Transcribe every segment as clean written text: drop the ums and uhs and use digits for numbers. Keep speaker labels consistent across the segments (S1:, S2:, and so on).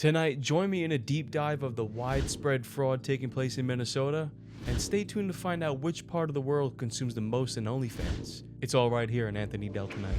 S1: Tonight, join me in a deep dive of the widespread fraud taking place in Minnesota, and stay tuned to find out which part of the world consumes the most in OnlyFans. It's all right here on Anthony Dell Tonight.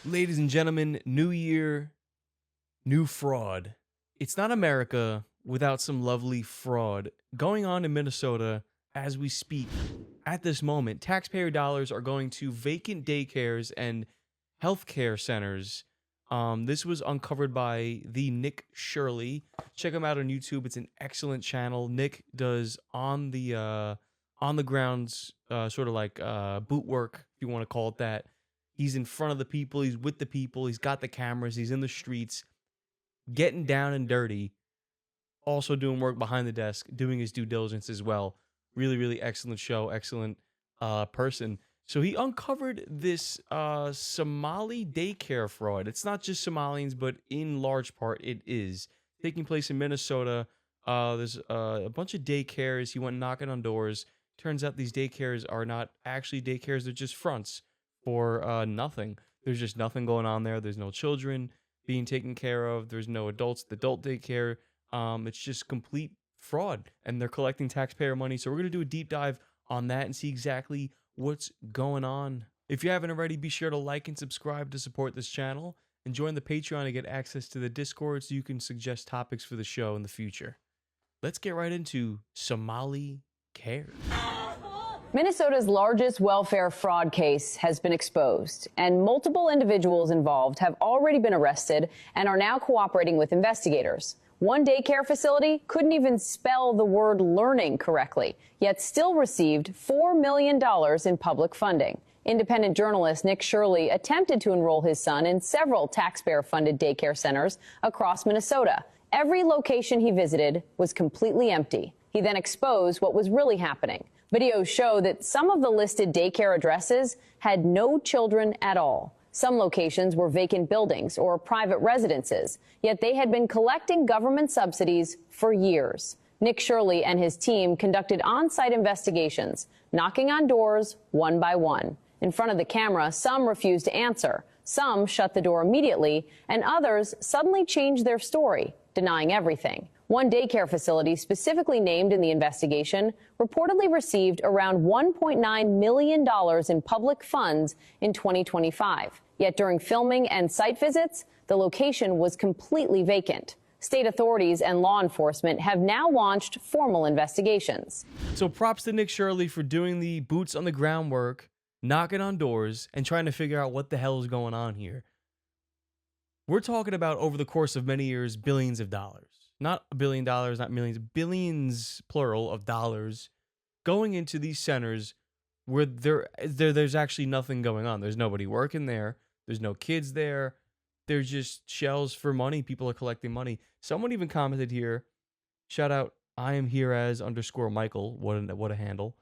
S1: Ladies and gentlemen, new year, new fraud. It's not America without some lovely fraud going on in Minnesota as we speak. At this moment, taxpayer dollars are going to vacant daycares and healthcare centers. This was uncovered by the Nick Shirley. Check him out on YouTube. It's an excellent channel. Nick does on the grounds sort of like boot work, if you want to call it that. He's in front of the people. He's with the people. He's got the cameras. He's in the streets, getting down and dirty. Also doing work behind the desk, doing his due diligence as well. Really, really excellent show. Excellent person. So he uncovered this Somali daycare fraud. It's not just Somalians, but in large part it is taking place in Minnesota. There's a bunch of daycares. He went knocking on doors. Turns out these daycares are not actually daycares. They're just fronts for nothing. There's just nothing going on there. There's no children being taken care of. There's no adults, the adult daycare. It's just complete fraud, and they're collecting taxpayer money. So we're going to do a deep dive on that and see exactly what's going on. If you haven't already, be sure to like and subscribe to support this channel, and join the Patreon to get access to the Discord so you can suggest topics for the show in the future. Let's get right into Somali Care.
S2: Minnesota's largest welfare fraud case has been exposed, and multiple individuals involved have already been arrested and are now cooperating with investigators. One daycare facility couldn't even spell the word learning correctly, yet still received $4 million in public funding. Independent journalist Nick Shirley attempted to enroll his son in several taxpayer-funded daycare centers across Minnesota. Every location he visited was completely empty. He then exposed what was really happening. Videos show that some of the listed daycare addresses had no children at all. Some locations were vacant buildings or private residences, yet they had been collecting government subsidies for years. Nick Shirley and his team conducted on-site investigations, knocking on doors one by one. In front of the camera, some refused to answer, some shut the door immediately, and others suddenly changed their story, denying everything. One daycare facility specifically named in the investigation reportedly received around $1.9 million in public funds in 2025. Yet during filming and site visits, the location was completely vacant. State authorities and law enforcement have now launched formal investigations.
S1: So props to Nick Shirley for doing the boots on the ground work, knocking on doors, and trying to figure out what the hell is going on here. We're talking about, over the course of many years, billions of dollars. Not $1 billion, not millions, billions, plural, of dollars going into these centers where there's actually nothing going on. There's nobody working there. There's no kids there. They're just shells for money. People are collecting money. Someone even commented here, shout out, I am here as _Michael. What a handle.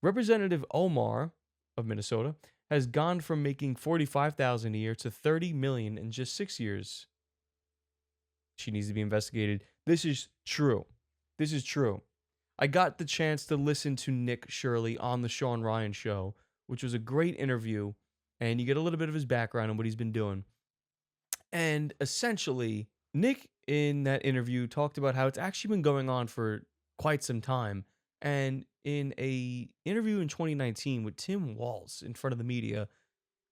S1: Representative Omar of Minnesota has gone from making $45,000 a year to $30 million in just 6 years. She needs to be investigated. This is true. This is true. I got the chance to listen to Nick Shirley on the Sean Ryan show, which was a great interview, and you get a little bit of his background and what he's been doing. And essentially, Nick in that interview talked about how it's actually been going on for quite some time. And in a interview in 2019 with Tim Walz in front of the media,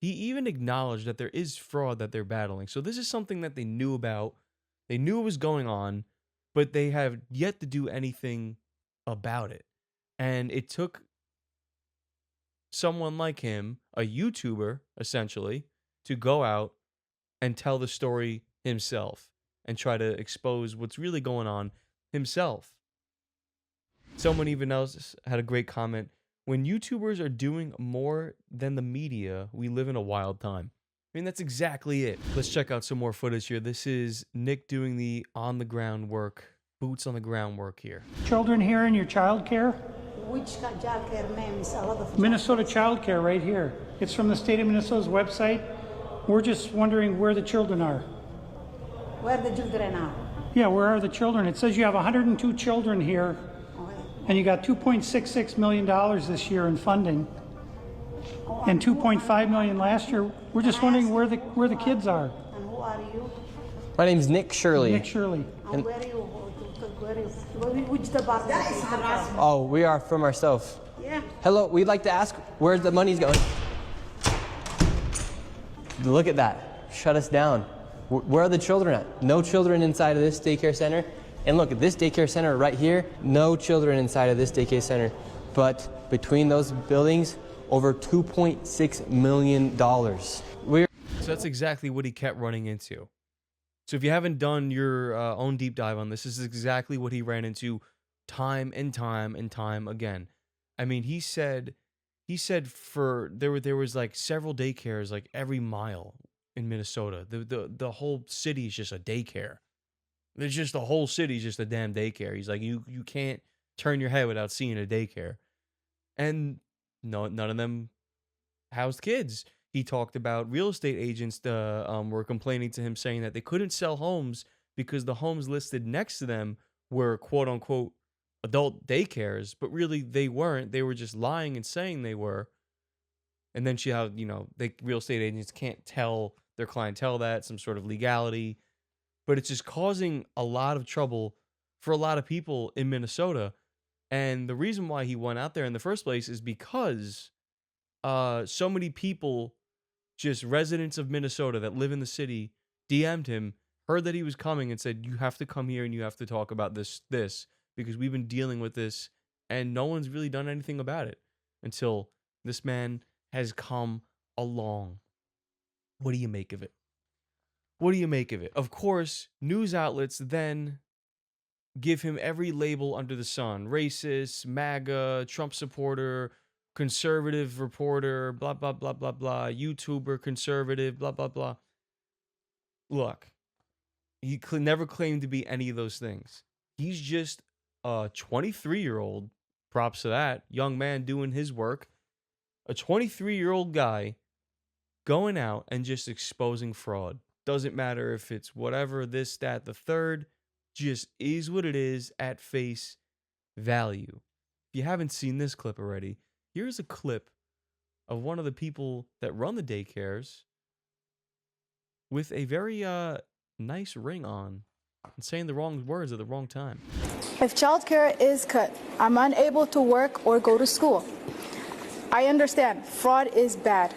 S1: he even acknowledged that there is fraud that they're battling. So this is something that they knew about. They knew it was going on, but they have yet to do anything about it. And it took someone like him, a YouTuber, essentially, to go out and tell the story himself and try to expose what's really going on himself. Someone even else had a great comment. When YouTubers are doing more than the media, we live in a wild time. I mean, that's exactly it. Let's check out some more footage here. This is Nick doing the on-the-ground work, boots on the ground work here.
S3: Children here in your child care?
S4: Which child care, ma'am? Is a lot of
S3: Minnesota Child Care right here. It's from the state of Minnesota's website. We're just wondering where the children are.
S4: Where the children are?
S3: Yeah, where are the children? It says you have 102 children here, and you got $2.66 million this year in funding, and $2.5 million last year. We're just wondering where the kids are.
S4: And who are you?
S5: My name's Nick Shirley.
S3: Nick Shirley.
S4: And where are you? Which department? That is harassment.
S5: Oh, we are from ourselves.
S4: Yeah.
S5: Hello, we'd like to ask where the money's going. Look at that. Shut us down. Where are the children at? No children inside of this daycare center. And look at this daycare center right here. No children inside of this daycare center. But between those buildings, over $2.6 million.
S1: So that's exactly what he kept running into. So if you haven't done your own deep dive on this, this is exactly what he ran into time and time and time again. I mean, he said for there was like several daycares like every mile in Minnesota. The whole city is just a daycare. There's just the whole city is just a damn daycare. He's like, you can't turn your head without seeing a daycare. And no, none of them housed kids. He talked about real estate agents were complaining to him, saying that they couldn't sell homes because the homes listed next to them were quote unquote adult daycares, but really they weren't. They were just lying and saying they were. And then real estate agents can't tell their clientele that, some sort of legality, but it's just causing a lot of trouble for a lot of people in Minnesota. And the reason why he went out there in the first place is because so many people, just residents of Minnesota that live in the city, DM'd him, heard that he was coming, and said, you have to come here and you have to talk about this because we've been dealing with this and no one's really done anything about it until this man has come along. What do you make of it? What do you make of it? Of course, news outlets then give him every label under the sun: racist, MAGA, Trump supporter, conservative reporter, blah, blah, blah, blah, blah, YouTuber, conservative, blah, blah, blah. Look, he never claimed to be any of those things. He's just a 23-year-old, props to that, young man doing his work. A 23-year-old guy going out and just exposing fraud. Doesn't matter if it's whatever, this, that, the third, just is what it is at face value. If you haven't seen this clip already, here's a clip of one of the people that run the daycares with a very nice ring on and saying the wrong words at the wrong time.
S6: If childcare is cut, I'm unable to work or go to school. I understand fraud is bad.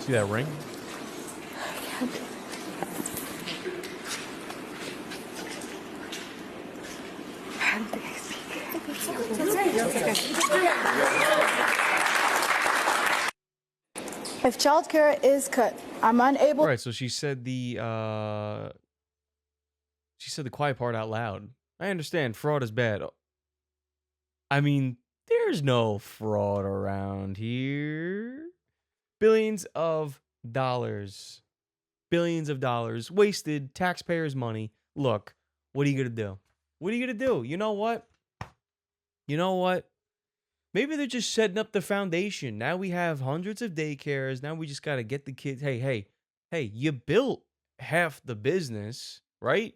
S1: See that ring?
S6: If childcare is cut, I'm unable.
S1: All right, so she said the quiet part out loud. I understand fraud is bad. I mean, there's no fraud around here. Billions of dollars wasted, taxpayers' money. Look, what are you gonna do? What are you gonna do? You know what? Maybe they're just setting up the foundation. Now we have hundreds of daycares. Now we just gotta get the kids. Hey, you built half the business, right?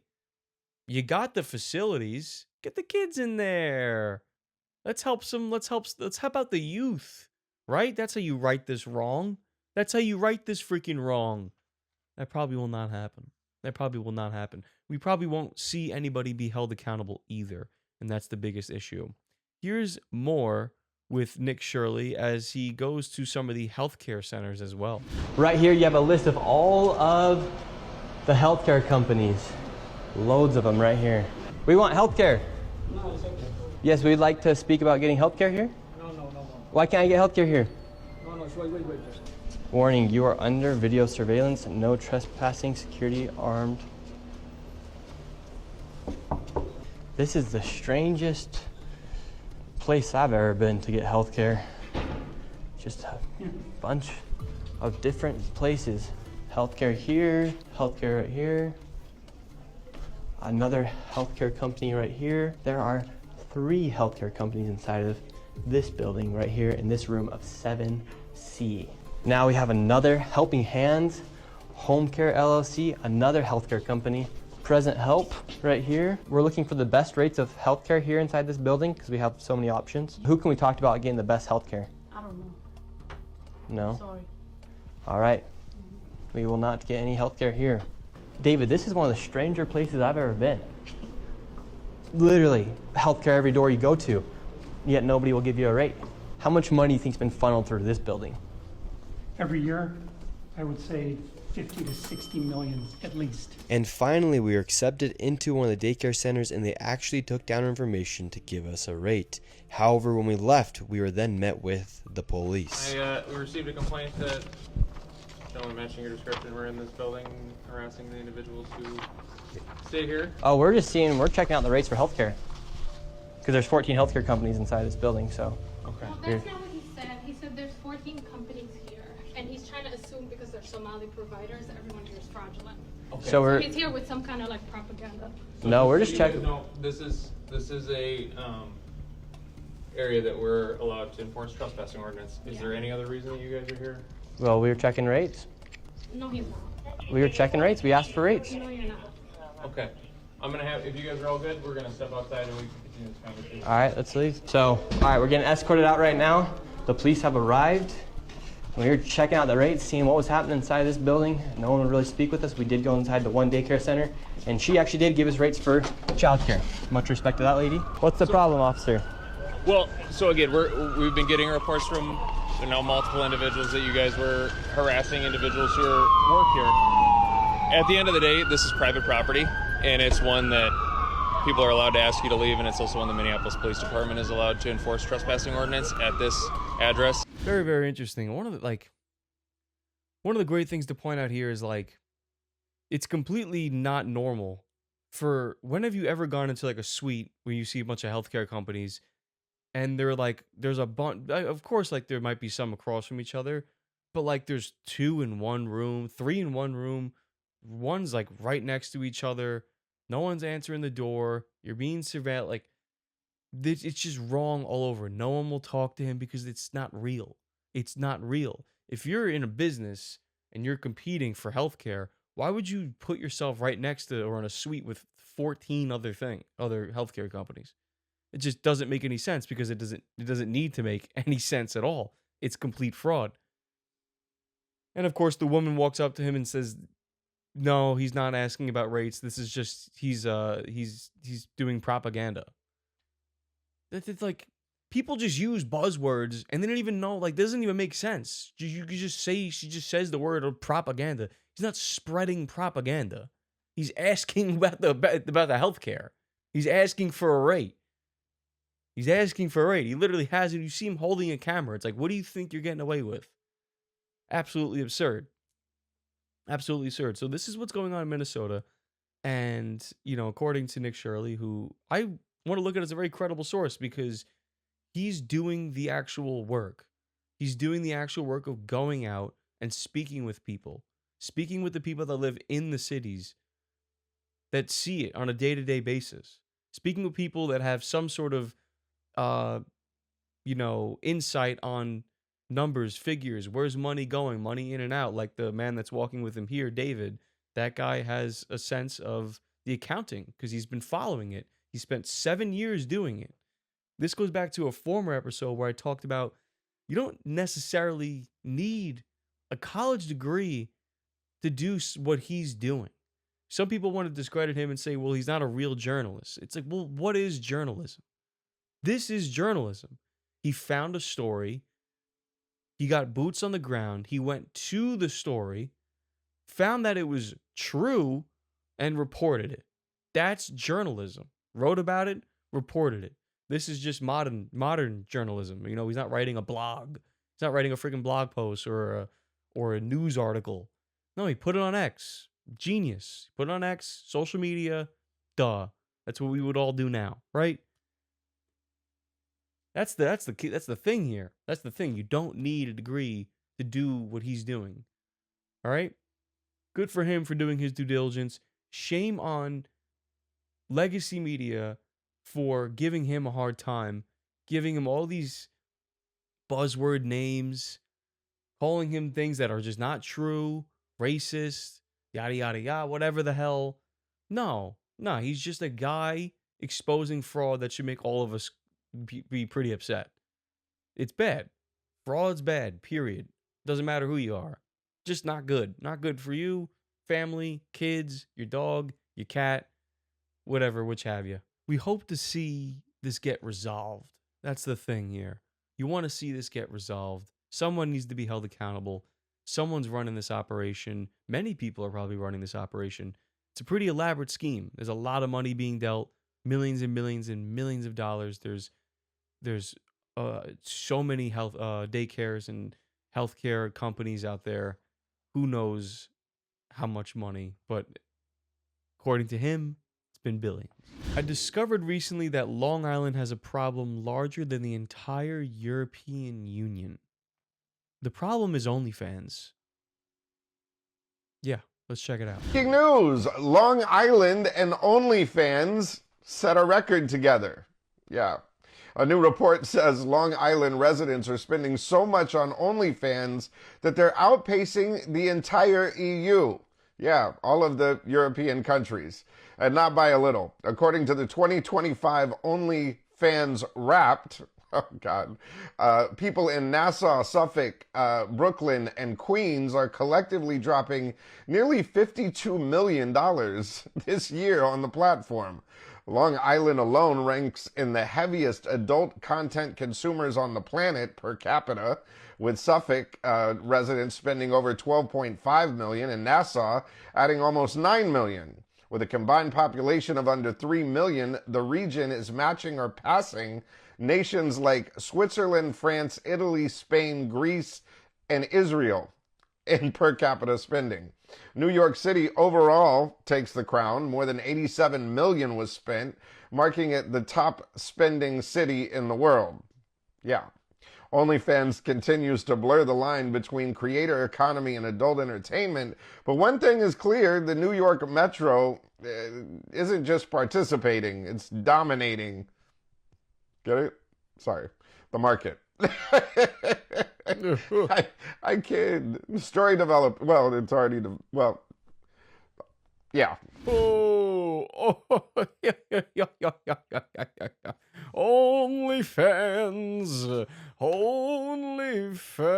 S1: You got the facilities. Get the kids in there. Let's help out the youth, right? That's how you right this wrong. That's how you right this freaking wrong. That probably will not happen. We probably won't see anybody be held accountable either. And that's the biggest issue. Here's more with Nick Shirley as he goes to some of the healthcare centers as well.
S5: Right here, you have a list of all of the healthcare companies. Loads of them right here. We want healthcare.
S3: No, it's okay.
S5: Yes, we'd like to speak about getting healthcare here.
S3: No.
S5: Why can't I get healthcare here?
S3: No, wait.
S5: Warning, you are under video surveillance. No trespassing, security armed. This is the strangest place I've ever been to get healthcare. Just a bunch of different places. Healthcare here, healthcare right here. Another healthcare company right here. There are 3 healthcare companies inside of this building right here in this room of 7C. Now we have another Helping Hands, Home Care LLC, another healthcare company. Present Help right here. We're looking for the best rates of healthcare here inside this building because we have so many options. Who can we talk to about getting the best healthcare?
S4: I don't know.
S5: No?
S4: Sorry.
S5: All right. We will not get any healthcare here. David, this is one of the stranger places I've ever been. Literally, healthcare every door you go to, yet nobody will give you a rate. How much money do you think's been funneled through this building?
S3: Every year, I would say 50 to 60 million at least.
S7: And finally, we were accepted into one of the daycare centers, and they actually took down our information to give us a rate. However, when we left, we were then met with the police.
S8: We received a complaint that someone matching your description were in this building harassing the individuals who stay here.
S5: Oh, we're checking out the rates for healthcare. Because there's 14 healthcare companies inside this building, so.
S8: Okay.
S9: Well, that's not what he said. He said there's 14 companies here, and he's trying to assume because they're Somali providers that everyone here is fraudulent.
S8: Okay.
S5: So
S9: He's here with some kind of like propaganda.
S5: No, we're
S8: So
S5: just
S8: you guys
S5: checking.
S8: know, this is a area that we're allowed to enforce trespassing ordinance. Is there any other reason that you guys are here?
S5: Well, we were checking rates.
S9: No, he's not.
S5: We were checking rates. We asked for rates.
S9: No, you're not.
S8: Okay. I'm gonna have, if you guys are all good, we're gonna step outside and we can continue this conversation.
S5: All right, let's leave. So, all right, we're getting escorted out right now. The police have arrived. We were checking out the rates, seeing what was happening inside this building. No one would really speak with us. We did go inside the one daycare center, and she actually did give us rates for childcare. Much respect to that lady. What's the problem, officer?
S8: Well, so again, we've been getting reports from multiple individuals that you guys were harassing individuals who work here. At the end of the day, this is private property, and it's one that people are allowed to ask you to leave, and it's also one the Minneapolis Police Department is allowed to enforce trespassing ordinance at this address.
S1: Very, very interesting. One of the great things to point out here is it's completely not normal for when have you ever gone into a suite where you see a bunch of healthcare companies and they're there's a bunch, of course, there might be some across from each other, but there's 2 in one room, 3 in one room, one's right next to each other, no one's answering the door, you're being surveilled, it's just wrong all over. No one will talk to him because it's not real. It's not real. If you're in a business and you're competing for healthcare, why would you put yourself right next to or in a suite with 14 other healthcare companies? It just doesn't make any sense because it doesn't need to make any sense at all. It's complete fraud. And of course, the woman walks up to him and says, "No, he's not asking about rates. This is just he's doing propaganda." It's people just use buzzwords and they don't even know, doesn't even make sense. You could just say, she just says the word of propaganda. He's not spreading propaganda. He's asking about the healthcare. He's asking for a rate. He's asking for a rate. He literally has it. You see him holding a camera. It's what do you think you're getting away with? Absolutely absurd. Absolutely absurd. So this is what's going on in Minnesota. And, according to Nick Shirley, who I want to look at as a very credible source because he's doing the actual work. He's doing the actual work of going out and speaking with people, speaking with the people that live in the cities that see it on a day-to-day basis, speaking with people that have some sort of, insight on numbers, figures, where's money going, money in and out, like the man that's walking with him here, David. That guy has a sense of the accounting because he's been following it. He spent 7 years doing it. This goes back to a former episode where I talked about you don't necessarily need a college degree to do what he's doing. Some people want to discredit him and say, well, he's not a real journalist. It's well, what is journalism? This is journalism. He found a story. He got boots on the ground. He went to the story, found that it was true, and reported it. That's journalism. Wrote about it, reported it. This is just modern journalism. He's not writing a blog. He's not writing a freaking blog post or a news article. No, he put it on X. Genius. Put it on X, social media. Duh. That's what we would all do now, right? That's the thing here. That's the thing. You don't need a degree to do what he's doing. All right? Good for him for doing his due diligence. Shame on legacy media for giving him a hard time, giving him all these buzzword names, calling him things that are just not true, racist, yada, yada, yada, whatever the hell. No, he's just a guy exposing fraud that should make all of us be pretty upset. It's bad. Fraud's bad, period. Doesn't matter who you are. Just not good. Not good for you, family, kids, your dog, your cat, whatever, which have you. We hope to see this get resolved. That's the thing here. You want to see this get resolved. Someone needs to be held accountable. Someone's running this operation. Many people are probably running this operation. It's a pretty elaborate scheme. There's a lot of money being dealt, millions and millions and millions of dollars. There's so many health daycares and healthcare companies out there. Who knows how much money, but according to him, it's been billions. I discovered recently that Long Island has a problem larger than the entire European Union. The problem is OnlyFans. Yeah, let's check it out.
S10: Breaking news, Long Island and OnlyFans set a record together. Yeah. A new report says Long Island residents are spending so much on OnlyFans that they're outpacing the entire EU. Yeah, all of the European countries. And not by a little. According to the 2025 OnlyFans Wrapped, oh God, people in Nassau, Suffolk, Brooklyn, and Queens are collectively dropping nearly $52 million this year on the platform. Long Island alone ranks in the heaviest adult content consumers on the planet per capita, with Suffolk residents spending over $12.5 million and Nassau adding almost $9 million. With a combined population of under 3 million, the region is matching or passing nations like Switzerland, France, Italy, Spain, Greece, and Israel in per capita spending. New York City overall takes the crown. More than 87 million was spent, marking it the top spending city in the world. Yeah. OnlyFans continues to blur the line between creator economy and adult entertainment, but one thing is clear, the New York Metro isn't just participating, it's dominating. Get it? Sorry. The market. I kid. Story developed. Well, it's already. Yeah.
S1: Yeah. OnlyFans. OnlyFans. OnlyFans.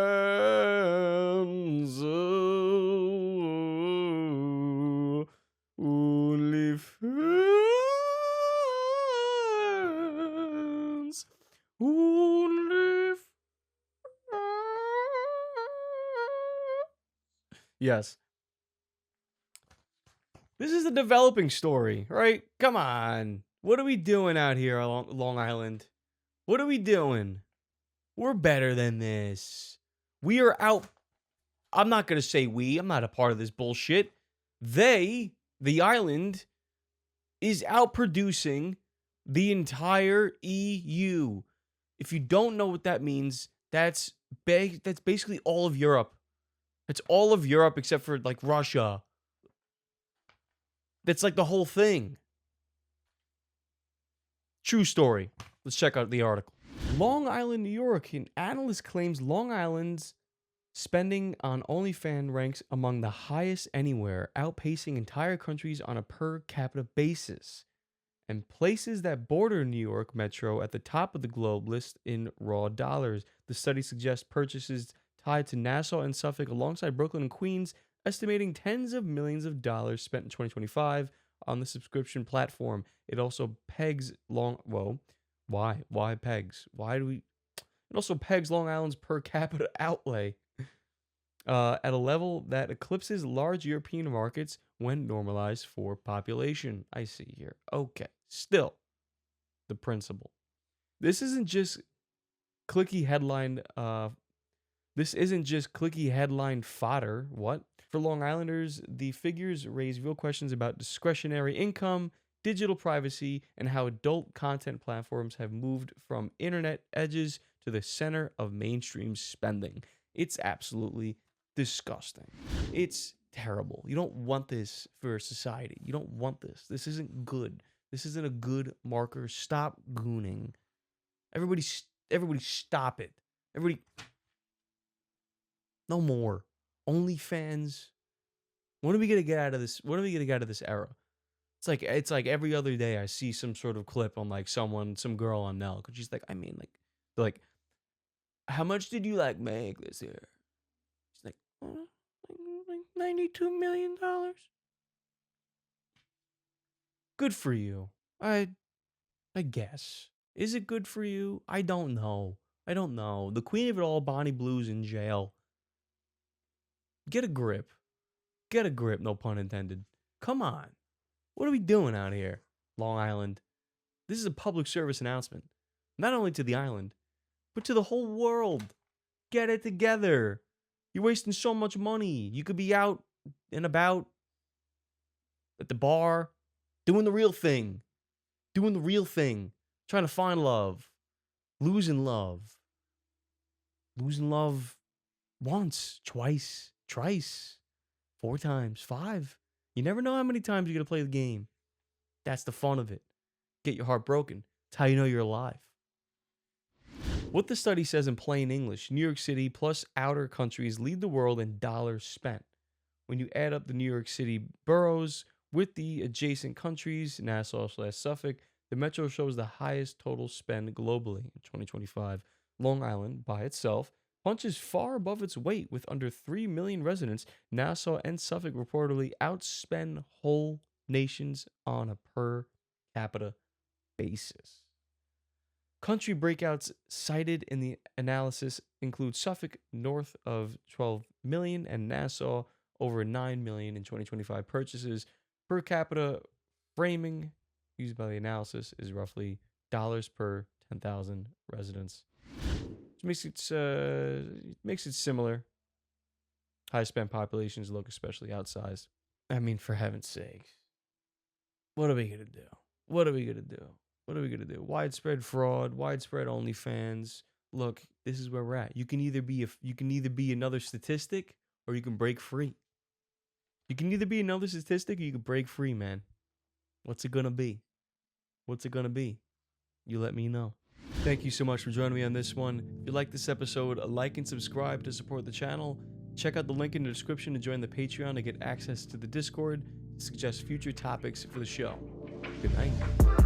S1: OnlyFans. Yes. This is a developing story, right? Come on. What are we doing out here on Long Island? What are we doing? We're better than this. We are out. I'm not going to say we. I'm not a part of this bullshit. They, the island, is outproducing the entire EU. If you don't know what that means, that's basically all of Europe. It's all of Europe except for like Russia. That's like the whole thing. True story. Let's check out the article. Long Island, New York. An analyst claims Long Island's spending on OnlyFans ranks among the highest anywhere, outpacing entire countries on a per capita basis, and places that border New York Metro at the top of the globe list in raw dollars. The study suggests purchases tied to Nassau and Suffolk alongside Brooklyn and Queens, estimating tens of millions of dollars spent in 2025 on the subscription platform. It also pegs why pegs? Why do we? It also pegs Long Island's per capita outlay at a level that eclipses large European markets when normalized for population. I see here. Okay, still the principle. This isn't just clicky headline. This isn't just clicky headline fodder. What? For Long Islanders, the figures raise real questions about discretionary income, digital privacy, and how adult content platforms have moved from internet edges to the center of mainstream spending. It's absolutely disgusting. It's terrible. You don't want this for society. You don't want this. This isn't good. This isn't a good marker. Stop gooning. Everybody stop it. Everybody No more. OnlyFans. When are we gonna get out of this? When are we gonna get out of this era? It's like every other day I see some sort of clip on like some girl on Nelk, and she's like, I mean, like, how much did you like make this year? She's like, like $92 million. Good for you. I guess. Is it good for you? I don't know. The queen of it all, Bonnie Blue's in jail. Get a grip. Get a grip, no pun intended. Come on. What are we doing out here, Long Island? This is a public service announcement. Not only to the island, but to the whole world. Get it together. You're wasting so much money. You could be out and about at the bar, doing the real thing. Doing the real thing. Trying to find love. Losing love. Losing love once, twice, thrice, 4 times, 5. You never know how many times you're going to play the game. That's the fun of it. Get your heart broken. It's how you know you're alive. What the study says in plain English, New York City plus outer countries lead the world in dollars spent. When you add up the New York City boroughs with the adjacent countries, Nassau/Suffolk, the metro shows the highest total spend globally in 2025. Long Island, by itself, punches far above its weight with under 3 million residents. Nassau and Suffolk reportedly outspend whole nations on a per capita basis. Country breakouts cited in the analysis include Suffolk north of 12 million and Nassau over 9 million in 2025 purchases. Per capita framing used by the analysis is roughly dollars per 10,000 residents. Which makes it similar. High spend populations look especially outsized. I mean, for heaven's sake. What are we gonna do? What are we gonna do? What are we gonna do? Widespread fraud, widespread OnlyFans. Look, this is where we're at. You can either be another statistic or you can break free. You can either be another statistic or you can break free, man. What's it gonna be? What's it gonna be? You let me know. Thank you so much for joining me on this one. If you like this episode, like and subscribe to support the channel. Check out the link in the description to join the Patreon to get access to the Discord, to suggest future topics for the show. Good night.